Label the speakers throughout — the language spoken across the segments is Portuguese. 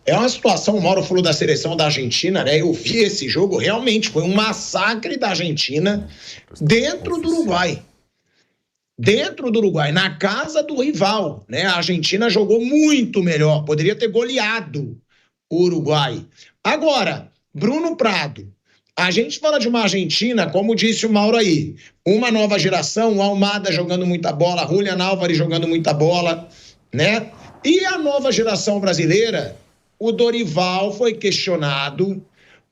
Speaker 1: É uma situação, o Mauro falou da seleção da Argentina, né? Eu vi esse jogo, realmente foi um massacre da Argentina dentro do Uruguai. Dentro do Uruguai, na casa do rival, né? A Argentina jogou muito melhor, poderia ter goleado o Uruguai. Agora, Bruno Prado, a gente fala de uma Argentina, como disse o Mauro aí, uma nova geração, o Almada jogando muita bola, Julián Álvares jogando muita bola, né? E a nova geração brasileira, o Dorival foi questionado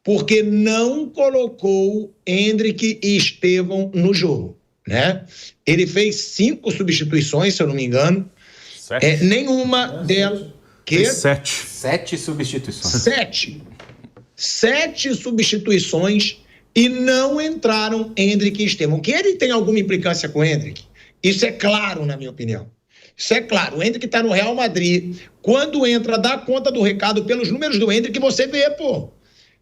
Speaker 1: porque não colocou Endrick e Estevão no jogo, né? Ele fez 5 substituições, se eu não me engano.
Speaker 2: 7.
Speaker 1: Nenhuma delas...
Speaker 2: Que? 7.
Speaker 3: 7 substituições.
Speaker 1: 7 substituições e não entraram Endrick e Estevão. Que ele tem alguma implicância com o Endrick? Isso é claro, na minha opinião. Isso é claro. O Endrick está no Real Madrid. Quando entra, dá conta do recado pelos números do Endrick, você vê,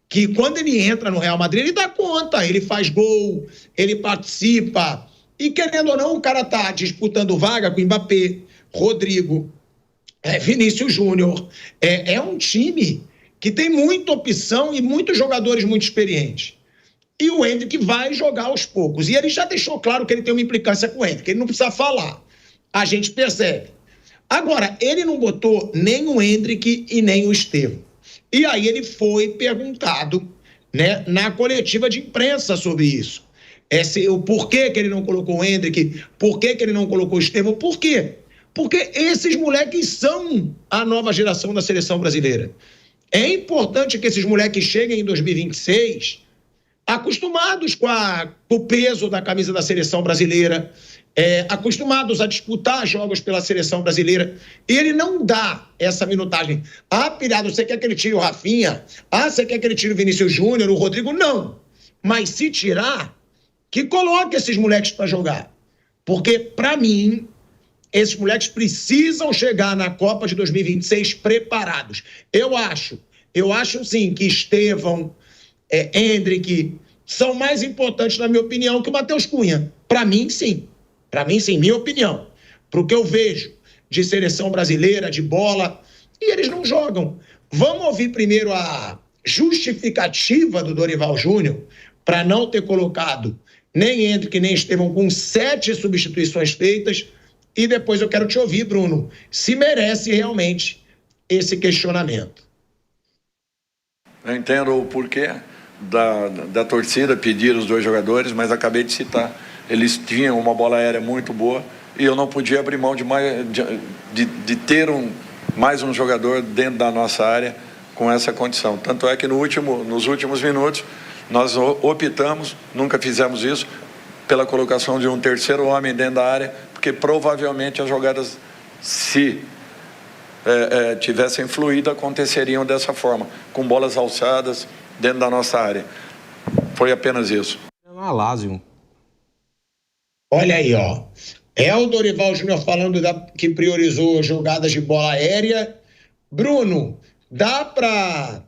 Speaker 1: que quando ele entra no Real Madrid, ele dá conta, ele faz gol, ele participa. E querendo ou não, o cara tá disputando vaga com Mbappé, Rodrigo, Vinícius Júnior. É um time que tem muita opção e muitos jogadores muito experientes. E o Endrick vai jogar aos poucos. E ele já deixou claro que ele tem uma implicância com o Endrick, ele não precisa falar. A gente percebe. Agora, ele não botou nem o Endrick e nem o Estevão. E aí ele foi perguntado, né, na coletiva de imprensa sobre isso. O porquê que ele não colocou o Endrick, por que ele não colocou o Estevão, por quê? Porque esses moleques são a nova geração da seleção brasileira. É importante que esses moleques cheguem em 2026 acostumados com o peso da camisa da seleção brasileira, acostumados a disputar jogos pela seleção brasileira. E ele não dá essa minutagem. Pirado, você quer que ele tire o Rafinha? Você quer que ele tire o Vinícius Júnior, o Rodrigo? Não. Mas se tirar, que coloque esses moleques para jogar. Porque, para mim, esses moleques precisam chegar na Copa de 2026 preparados. Eu acho sim, que Estevão, Endrick, são mais importantes, na minha opinião, que o Matheus Cunha. Para mim, sim. Para mim, sim, minha opinião. Para o que eu vejo de seleção brasileira, de bola, e eles não jogam. Vamos ouvir primeiro a justificativa do Dorival Júnior para não ter colocado nem Endrick, nem Estevão, com 7 substituições feitas, e depois eu quero te ouvir, Bruno, se merece realmente esse questionamento.
Speaker 4: Eu entendo o porquê da torcida pedir os 2 jogadores, mas acabei de citar. Eles tinham uma bola aérea muito boa e eu não podia abrir mão de ter mais um jogador dentro da nossa área com essa condição. Tanto é que nos últimos minutos nós optamos, nunca fizemos isso, pela colocação de um terceiro homem dentro da área, porque provavelmente as jogadas, se tivessem fluído, aconteceriam dessa forma, com bolas alçadas dentro da nossa área. Foi apenas isso.
Speaker 1: Olha aí, ó. É o Dorival Júnior falando que priorizou jogadas de bola aérea. Bruno, dá para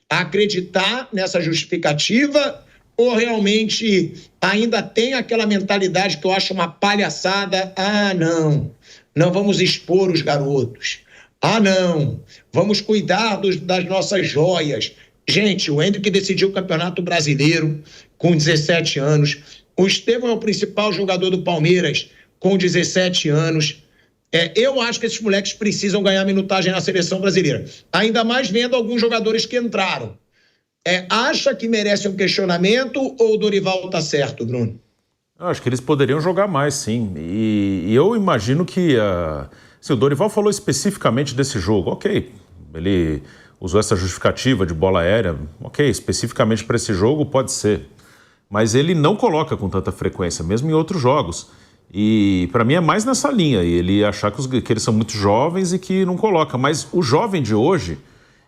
Speaker 1: acreditar nessa justificativa ou realmente ainda tem aquela mentalidade que eu acho uma palhaçada? Não vamos expor os garotos. Não, vamos cuidar das nossas joias. Gente, o Endrick decidiu o Campeonato Brasileiro com 17 anos. O Estevão é o principal jogador do Palmeiras com 17 anos. Eu acho que esses moleques precisam ganhar minutagem na seleção brasileira. Ainda mais vendo alguns jogadores que entraram. Acha que merece um questionamento ou o Dorival está certo, Bruno?
Speaker 2: Eu acho que eles poderiam jogar mais, sim. E eu imagino que... o Dorival falou especificamente desse jogo. Ok, ele usou essa justificativa de bola aérea. Ok, especificamente para esse jogo pode ser. Mas ele não coloca com tanta frequência, mesmo em outros jogos. E para mim é mais nessa linha, ele achar que eles são muito jovens e que não coloca. Mas o jovem de hoje,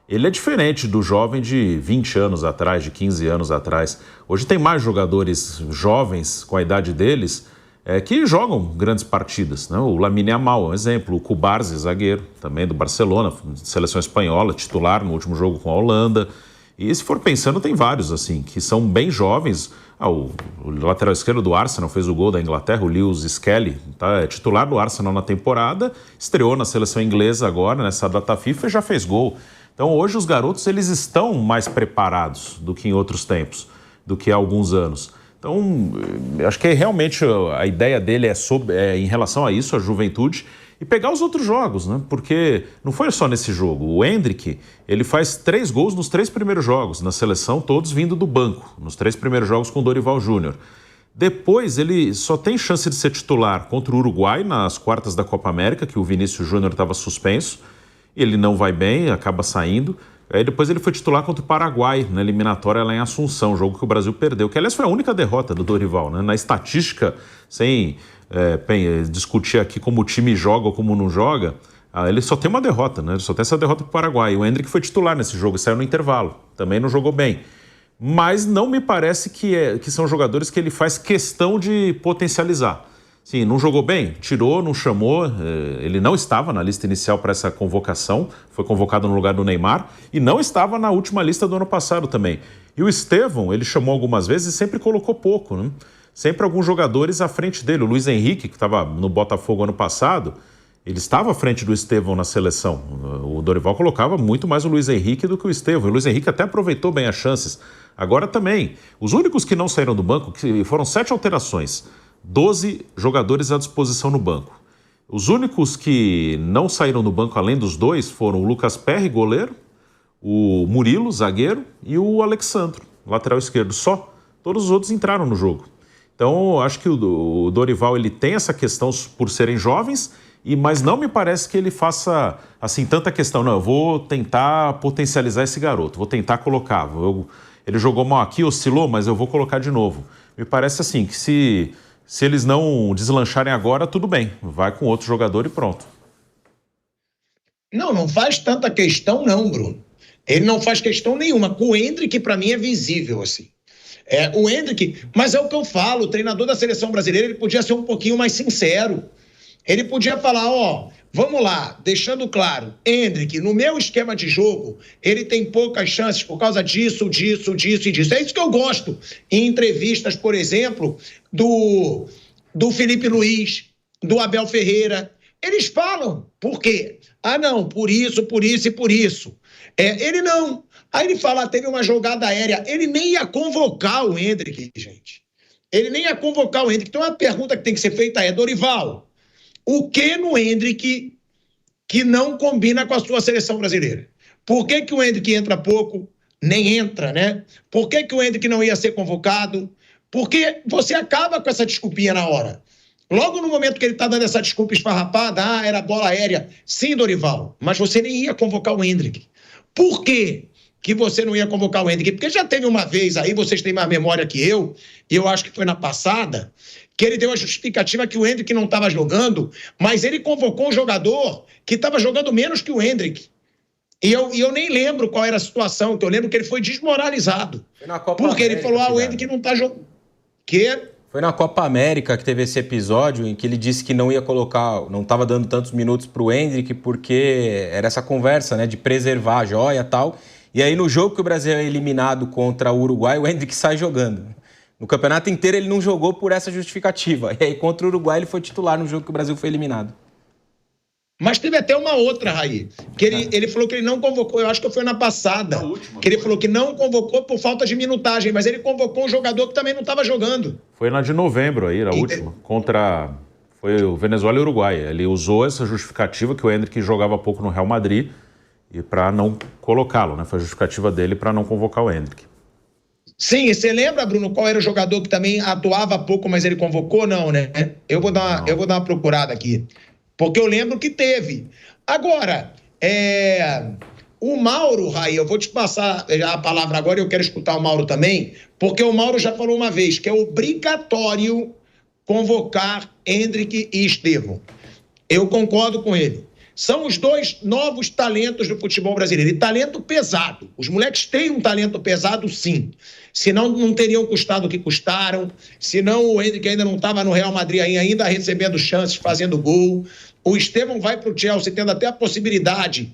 Speaker 2: ele é diferente do jovem de 20 anos atrás, de 15 anos atrás. Hoje tem mais jogadores jovens com a idade deles que jogam grandes partidas, né? O Lamine Yamal é um exemplo, o Cubarsí, zagueiro, também do Barcelona, seleção espanhola, titular no último jogo com a Holanda. E se for pensando, tem vários assim, que são bem jovens. O lateral esquerdo do Arsenal fez o gol da Inglaterra, o Lewis Skelly, tá? É titular do Arsenal na temporada, estreou na seleção inglesa agora, nessa data FIFA, e já fez gol. Então hoje os garotos eles estão mais preparados do que em outros tempos, do que há alguns anos. Então acho que realmente a ideia dele é em relação a isso, a juventude, e pegar os outros jogos, né? Porque não foi só nesse jogo. O Endrick, ele faz 3 gols nos 3 primeiros jogos, na seleção, todos vindo do banco, nos 3 primeiros jogos com o Dorival Júnior. Depois, ele só tem chance de ser titular contra o Uruguai, nas quartas da Copa América, que o Vinícius Júnior estava suspenso. Ele não vai bem, acaba saindo. Aí depois ele foi titular contra o Paraguai, na eliminatória lá em Assunção, jogo que o Brasil perdeu, que aliás foi a única derrota do Dorival, né? Na estatística, sem discutir aqui como o time joga ou como não joga, ele só tem uma derrota, né? Ele só tem essa derrota para o Paraguai. O Endrick foi titular nesse jogo e saiu no intervalo, também não jogou bem. Mas não me parece que são jogadores que ele faz questão de potencializar. Sim, não jogou bem, tirou, não chamou, ele não estava na lista inicial para essa convocação, foi convocado no lugar do Neymar e não estava na última lista do ano passado também. E o Estevão, ele chamou algumas vezes e sempre colocou pouco, né? Sempre alguns jogadores à frente dele. O Luiz Henrique, que estava no Botafogo ano passado, ele estava à frente do Estevão na seleção. O Dorival colocava muito mais o Luiz Henrique do que o Estevão. E o Luiz Henrique até aproveitou bem as chances. Agora também, os únicos que não saíram do banco, que foram 7 alterações, 12 jogadores à disposição no banco. Os únicos que não saíram do banco, além dos 2, foram o Lucas Perry, goleiro, o Murilo, zagueiro, e o Alexandro, lateral esquerdo. Só. Todos os outros entraram no jogo. Então, acho que o Dorival ele tem essa questão por serem jovens, mas não me parece que ele faça assim tanta questão. Não, eu vou tentar potencializar esse garoto, vou tentar colocar. Ele jogou mal aqui, oscilou, mas eu vou colocar de novo. Me parece assim que se eles não deslancharem agora, tudo bem. Vai com outro jogador e pronto.
Speaker 1: Não faz tanta questão não, Bruno. Ele não faz questão nenhuma. Com o Endrick, para mim, é visível, assim. O Endrick, mas é o que eu falo, o treinador da seleção brasileira, ele podia ser um pouquinho mais sincero. Ele podia falar, vamos lá, deixando claro, Endrick, no meu esquema de jogo, ele tem poucas chances por causa disso e disso. É isso que eu gosto em entrevistas, por exemplo, do Felipe Luiz, do Abel Ferreira. Eles falam, por quê? Não, por isso e por isso. Ele não. Aí ele fala, teve uma jogada aérea. Ele nem ia convocar o Endrick, gente. Ele nem ia convocar o Endrick. Então a pergunta que tem que ser feita é, Dorival, o que no Endrick que não combina com a sua seleção brasileira? Por que o Endrick entra pouco? Nem entra, né? Por que o Endrick não ia ser convocado? Porque você acaba com essa desculpinha na hora. Logo no momento que ele está dando essa desculpa esfarrapada, era bola aérea. Sim, Dorival, mas você nem ia convocar o Endrick. Por quê que você não ia convocar o Endrick? Porque já teve uma vez aí, vocês têm mais memória que eu, e eu acho que foi na passada, que ele deu a justificativa que o Endrick não estava jogando, mas ele convocou um jogador que estava jogando menos que o Endrick. E eu nem lembro qual era a situação, que eu lembro que ele foi desmoralizado.
Speaker 3: Foi na Copa
Speaker 1: porque
Speaker 3: América,
Speaker 1: ele falou, o Endrick não está jogando.
Speaker 3: Foi na Copa América que teve esse episódio em que ele disse que não ia colocar, não estava dando tantos minutos para o Endrick, porque era essa conversa, né, de preservar a joia e tal. E aí no jogo que o Brasil é eliminado contra o Uruguai, o Endrick sai jogando. No campeonato inteiro ele não jogou por essa justificativa. E aí contra o Uruguai ele foi titular no jogo que o Brasil foi eliminado.
Speaker 1: Mas teve até uma outra, Raí, que ele falou que ele não convocou, eu acho que foi na passada, que ele falou que não convocou por falta de minutagem, mas ele convocou um jogador que também não estava jogando.
Speaker 2: Foi na de novembro aí, a última, foi o Venezuela e o Uruguai. Ele usou essa justificativa que o Endrick jogava pouco no Real Madrid e para não colocá-lo, né? Foi a justificativa dele para não convocar o Endrick.
Speaker 1: Sim, e você lembra, Bruno, qual era o jogador que também atuava pouco, mas ele convocou? Não, né? Eu vou dar uma procurada aqui. Porque eu lembro que teve. Agora, o Mauro, Raí, eu vou te passar a palavra agora e eu quero escutar o Mauro também, porque o Mauro já falou uma vez que é obrigatório convocar Endrick e Estevão. Eu concordo com ele. São os 2 novos talentos do futebol brasileiro. E talento pesado. Os moleques têm um talento pesado, sim. Senão não teriam custado o que custaram. Senão o Endrick ainda não estava no Real Madrid ainda recebendo chances, fazendo gol. O Estevão vai para o Chelsea tendo até a possibilidade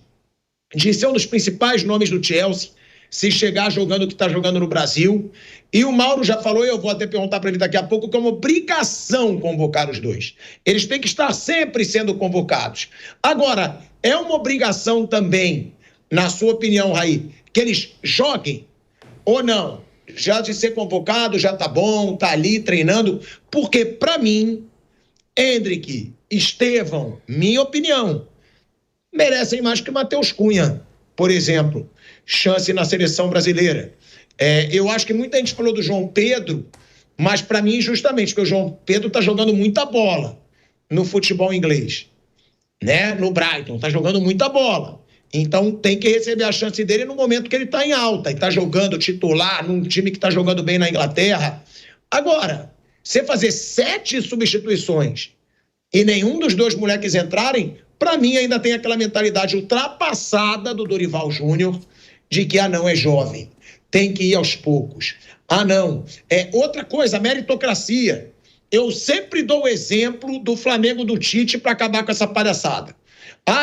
Speaker 1: de ser um dos principais nomes do Chelsea, se chegar jogando o que está jogando no Brasil. E o Mauro já falou, e eu vou até perguntar para ele daqui a pouco, que é uma obrigação convocar os 2. Eles têm que estar sempre sendo convocados. Agora, é uma obrigação também na sua opinião, Raí, que eles joguem ou não? Já de ser convocado, já tá bom, tá ali treinando, porque para mim, Endrick, Estevão, minha opinião, merecem mais que Matheus Cunha, por exemplo, chance na seleção brasileira. Eu acho que muita gente falou do João Pedro, mas para mim, justamente, porque o João Pedro tá jogando muita bola no futebol inglês, né? No Brighton, tá jogando muita bola. Então tem que receber a chance dele no momento que ele está em alta e está jogando titular num time que está jogando bem na Inglaterra. Agora, você fazer 7 substituições e nenhum dos 2 moleques entrarem, para mim ainda tem aquela mentalidade ultrapassada do Dorival Júnior de que, não, é jovem, tem que ir aos poucos. Não. Outra coisa, meritocracia. Eu sempre dou o exemplo do Flamengo do Tite para acabar com essa palhaçada.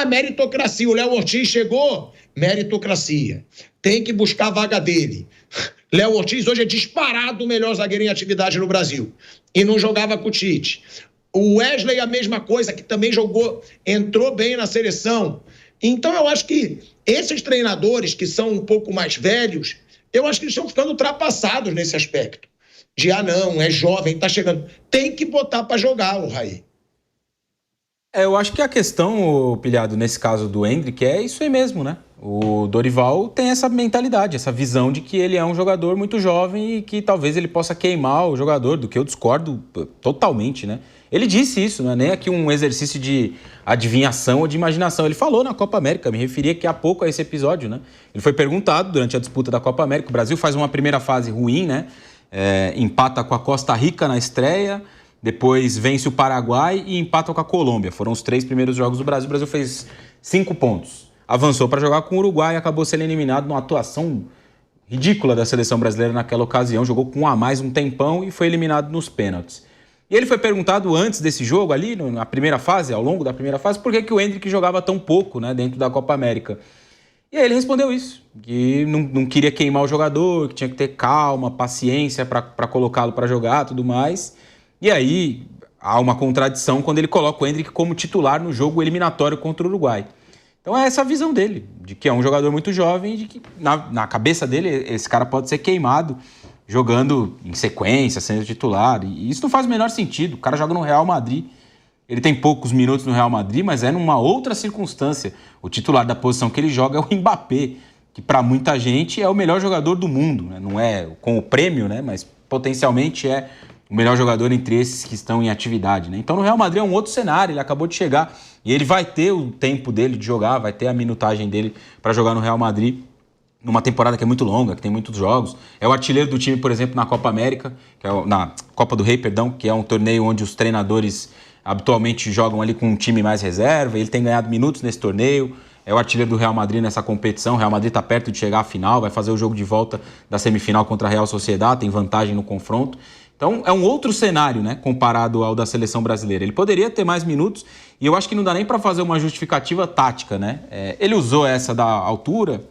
Speaker 1: Meritocracia, o Léo Ortiz chegou, meritocracia. Tem que buscar a vaga dele. Léo Ortiz hoje é disparado o melhor zagueiro em atividade no Brasil. E não jogava com o Tite. O Wesley a mesma coisa, que também jogou, entrou bem na seleção. Então eu acho que esses treinadores que são um pouco mais velhos, eu acho que eles estão ficando ultrapassados nesse aspecto. De, não, é jovem, tá chegando. Tem que botar para jogar, o Raí.
Speaker 3: Eu acho que a questão, Pilhado, nesse caso do Endrick, é isso aí mesmo, né? O Dorival tem essa mentalidade, essa visão de que ele é um jogador muito jovem e que talvez ele possa queimar o jogador, do que eu discordo totalmente, né? Ele disse isso, não é nem aqui um exercício de adivinhação ou de imaginação. Ele falou na Copa América, me referia aqui há pouco a esse episódio, né? Ele foi perguntado durante a disputa da Copa América, o Brasil faz uma primeira fase ruim, né? Empata com a Costa Rica na estreia, depois vence o Paraguai e empata com a Colômbia. Foram os 3 primeiros jogos do Brasil. O Brasil fez 5 pontos. Avançou para jogar com o Uruguai e acabou sendo eliminado numa atuação ridícula da seleção brasileira naquela ocasião. Jogou com 1 a mais um tempão e foi eliminado nos pênaltis. E ele foi perguntado antes desse jogo ali, na primeira fase, ao longo da primeira fase, por que o Endrick jogava tão pouco, né, dentro da Copa América. E aí ele respondeu isso, que não queria queimar o jogador, que tinha que ter calma, paciência para colocá-lo para jogar e tudo mais. E aí há uma contradição quando ele coloca o Endrick como titular no jogo eliminatório contra o Uruguai. Então é essa a visão dele, de que é um jogador muito jovem, de que na cabeça dele esse cara pode ser queimado jogando em sequência, sendo titular. E isso não faz o menor sentido. O cara joga no Real Madrid. Ele tem poucos minutos no Real Madrid, mas é numa outra circunstância. O titular da posição que ele joga é o Mbappé, que para muita gente é o melhor jogador do mundo, né? Não é com o prêmio, né? Mas potencialmente é o melhor jogador entre esses que estão em atividade, né? Então no Real Madrid é um outro cenário, ele acabou de chegar e ele vai ter o tempo dele de jogar, vai ter a minutagem dele para jogar no Real Madrid numa temporada que é muito longa, que tem muitos jogos. É o artilheiro do time, por exemplo, na Copa América, na Copa do Rei, perdão, que é um torneio onde os treinadores habitualmente jogam ali com um time mais reserva. Ele tem ganhado minutos nesse torneio. É o artilheiro do Real Madrid nessa competição. O Real Madrid está perto de chegar à final, vai fazer o jogo de volta da semifinal contra a Real Sociedad, tem vantagem no confronto. Então é um outro cenário, né, comparado ao da seleção brasileira. Ele poderia ter mais minutos e eu acho que não dá nem para fazer uma justificativa tática, né? Ele usou essa da altura.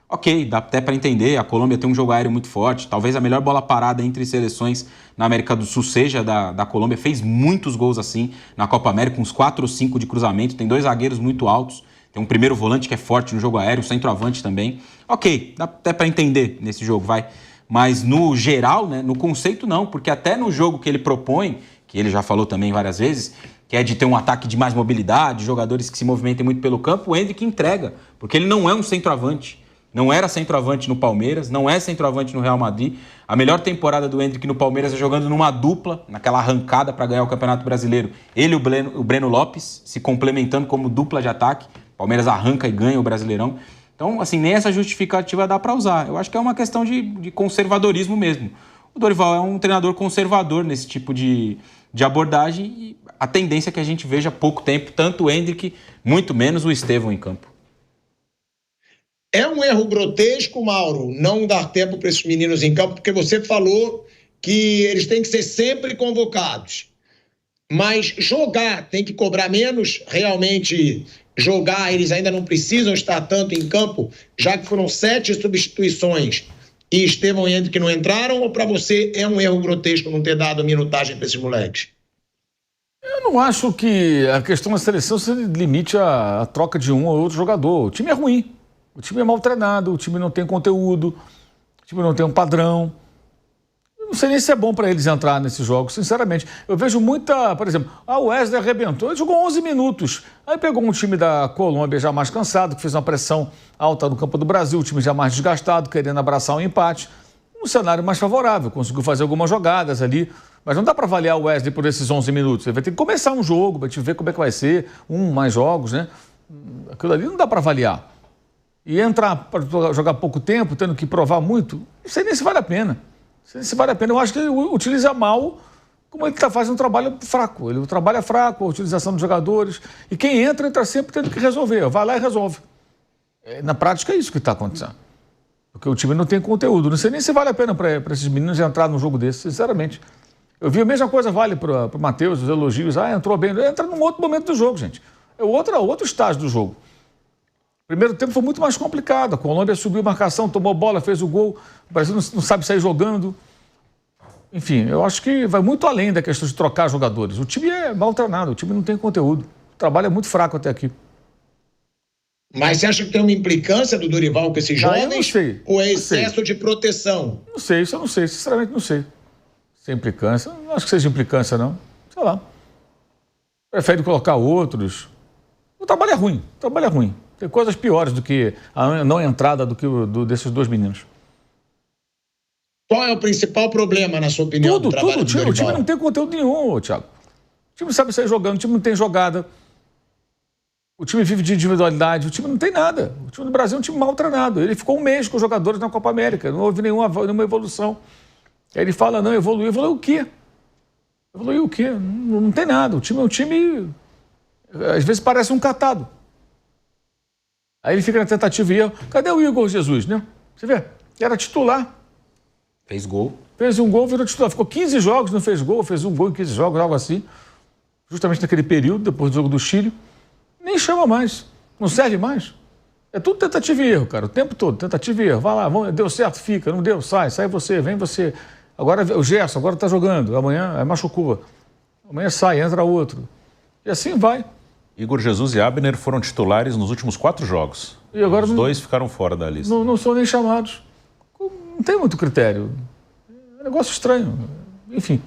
Speaker 3: Ok, dá até para entender, a Colômbia tem um jogo aéreo muito forte, talvez a melhor bola parada entre seleções na América do Sul seja da Colômbia, fez muitos gols assim na Copa América, uns 4 ou 5 de cruzamento, tem 2 zagueiros muito altos, tem um primeiro volante que é forte no jogo aéreo, um centroavante também. Ok, dá até para entender nesse jogo, vai. Mas no geral, né, no conceito não, porque até no jogo que ele propõe, que ele já falou também várias vezes, que é de ter um ataque de mais mobilidade, jogadores que se movimentem muito pelo campo, o Endrick entrega, porque ele não é um centroavante. Não era centroavante no Palmeiras, não é centroavante no Real Madrid. A melhor temporada do Endrick no Palmeiras é jogando numa dupla, naquela arrancada para ganhar o Campeonato Brasileiro. Ele e o Breno Lopes se complementando como dupla de ataque. O Palmeiras arranca e ganha o Brasileirão. Então, assim, nem essa justificativa dá para usar. Eu acho que é uma questão de conservadorismo mesmo. O Dorival é um treinador conservador nesse tipo de abordagem e a tendência é que a gente veja há pouco tempo tanto o Endrick, muito menos o Estevão em campo.
Speaker 1: É um erro grotesco, Mauro, não dar tempo para esses meninos em campo, porque você falou que eles têm que ser sempre convocados. Mas jogar, tem que cobrar menos, realmente jogar, eles ainda não precisam estar tanto em campo, já que foram 7 substituições e Estevão e Endrick não entraram, ou para você é um erro grotesco não ter dado minutagem para esses moleques?
Speaker 2: Eu não acho que a questão da seleção se limite à troca de um ou outro jogador. O time é ruim.
Speaker 5: O time é mal treinado, o time não tem conteúdo, o time não tem um padrão. Eu não sei nem se é bom para eles entrar nesses jogos, sinceramente. Eu vejo muita, por exemplo, o Wesley arrebentou, ele jogou 11 minutos. Aí pegou um time da Colômbia já mais cansado, que fez uma pressão alta no campo do Brasil, o time já mais desgastado, querendo abraçar um empate. Um cenário mais favorável, conseguiu fazer algumas jogadas ali. Mas não dá para avaliar o Wesley por esses 11 minutos. Ele vai ter que começar um jogo, vai te ver como é que vai ser, mais jogos, né? Aquilo ali não dá para avaliar. E entrar para jogar pouco tempo, tendo que provar muito, não sei nem se vale a pena. Não sei nem se vale a pena. Eu acho que ele utiliza mal, como ele está fazendo um trabalho fraco. Ele trabalha fraco, a utilização dos jogadores. E quem entra sempre tendo que resolver. Vai lá e resolve. Na prática é isso que está acontecendo. Porque o time não tem conteúdo. Não sei nem se vale a pena para esses meninos entrar num jogo desse, sinceramente. Eu vi a mesma coisa vale para o Matheus, os elogios. Entrou bem. Entra num outro momento do jogo, gente. É outro estágio do jogo. O primeiro tempo foi muito mais complicado. A Colômbia subiu marcação, tomou bola, fez o gol. O Brasil não sabe sair jogando. Enfim, eu acho que vai muito além da questão de trocar jogadores. O time é mal treinado, o time não tem conteúdo. O trabalho é muito fraco até aqui.
Speaker 1: Mas você acha que tem uma implicância do Dorival com esses jovens?
Speaker 5: Eu não sei.
Speaker 1: Ou é excesso de proteção?
Speaker 5: Não sei, isso eu não sei. Sinceramente, não sei. Se é implicância, não acho que seja implicância, não. Sei lá. Prefere colocar outros. O trabalho é ruim. O trabalho é ruim. Tem coisas piores do que a não entrada desses dois meninos.
Speaker 1: Qual é o principal problema, na sua opinião, do trabalho do Dorival?
Speaker 5: O time não tem conteúdo nenhum, Thiago. O time sabe sair jogando, o time não tem jogada. O time vive de individualidade, o time não tem nada. O time do Brasil é um time mal treinado. Ele ficou um mês com os jogadores na Copa América, não houve nenhuma evolução. Aí ele fala, não, evoluiu. Evoluiu o quê? Evoluiu o quê? Não tem nada. O time é um time, às vezes parece um catado. Aí ele fica na tentativa e erro. Cadê o Igor Jesus, né? Você vê, era titular.
Speaker 3: Fez gol.
Speaker 5: Fez um gol, virou titular. Ficou 15 jogos, não fez gol, fez um gol em 15 jogos, algo assim. Justamente naquele período, depois do jogo do Chile. Nem chama mais. Não serve mais. É tudo tentativa e erro, cara. O tempo todo, tentativa e erro. Vai lá, deu certo, fica. Não deu, sai você, vem você. Agora o Gerson, agora tá jogando. Amanhã machucou. Amanhã sai, entra outro. E assim vai.
Speaker 2: Igor Jesus e Abner foram titulares nos últimos 4 jogos.
Speaker 5: E agora
Speaker 2: os dois ficaram fora da lista.
Speaker 5: Não são nem chamados. Não tem muito critério. É um negócio estranho. Enfim.